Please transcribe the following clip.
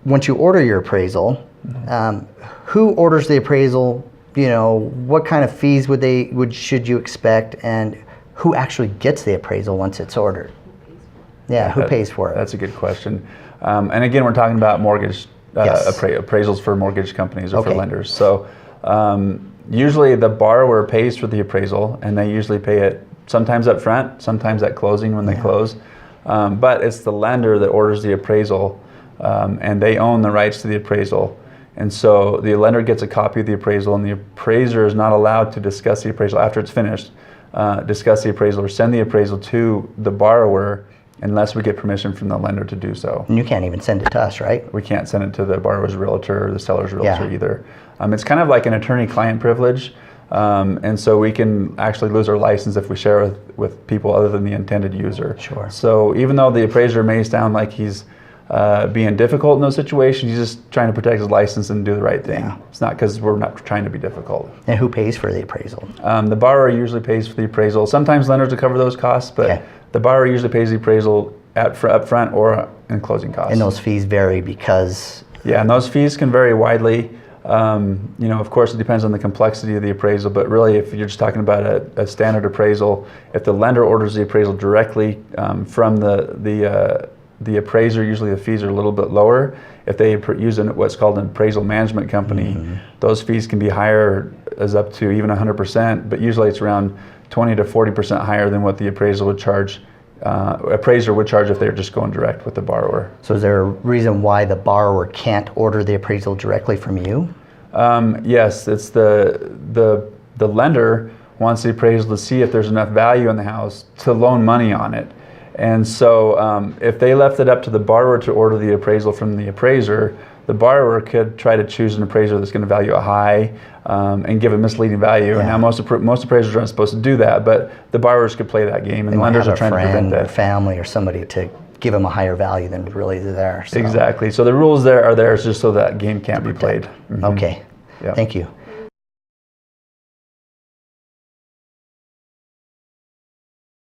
once you order your appraisal, who orders the appraisal? You know, what kind of fees should you expect, and who actually gets the appraisal once it's ordered? Yeah, who pays for it? That's a good question. And again, we're talking about mortgage appraisals for mortgage companies or for lenders. So usually the borrower pays for the appraisal, and they usually pay it sometimes up front, sometimes at closing when they close. But it's the lender that orders the appraisal, and they own the rights to the appraisal. And so the lender gets a copy of the appraisal, and the appraiser is not allowed to discuss the appraisal after it's finished, discuss the appraisal or send the appraisal to the borrower unless we get permission from the lender to do so. And you can't even send it to us, right? We can't send it to the borrower's realtor or the seller's realtor either. It's kind of like an attorney-client privilege, and so we can actually lose our license if we share with people other than the intended user. Sure. So even though the appraiser may sound like he's being difficult in those situations, he's just trying to protect his license and do the right thing. Yeah. It's not because we're not trying to be difficult. And who pays for the appraisal? The borrower usually pays for the appraisal. Sometimes lenders will cover those costs, but the borrower usually pays the appraisal up front or in closing costs. And those fees vary because? Yeah, and those fees can vary widely. You know, of course, it depends on the complexity of the appraisal, but really if you're just talking about a standard appraisal, if the lender orders the appraisal directly from the appraiser, usually the fees are a little bit lower. If they use what's called an appraisal management company, those fees can be higher, as up to even 100%, but usually it's around 20 to 40% higher than what the appraiser would charge if they're just going direct with the borrower. So is there a reason why the borrower can't order the appraisal directly from you? Yes, it's the lender wants the appraisal to see if there's enough value in the house to loan money on it. And so if they left it up to the borrower to order the appraisal from the appraiser, the borrower could try to choose an appraiser that's going to value it high and give a misleading value. Yeah. And now most appraisers aren't supposed to do that, but the borrowers could play that game, and lenders are trying to prevent that. Or family or somebody to give them a higher value than really there. So. Exactly. So the rules are there just so that game can't be played. Okay. Yeah. Thank you.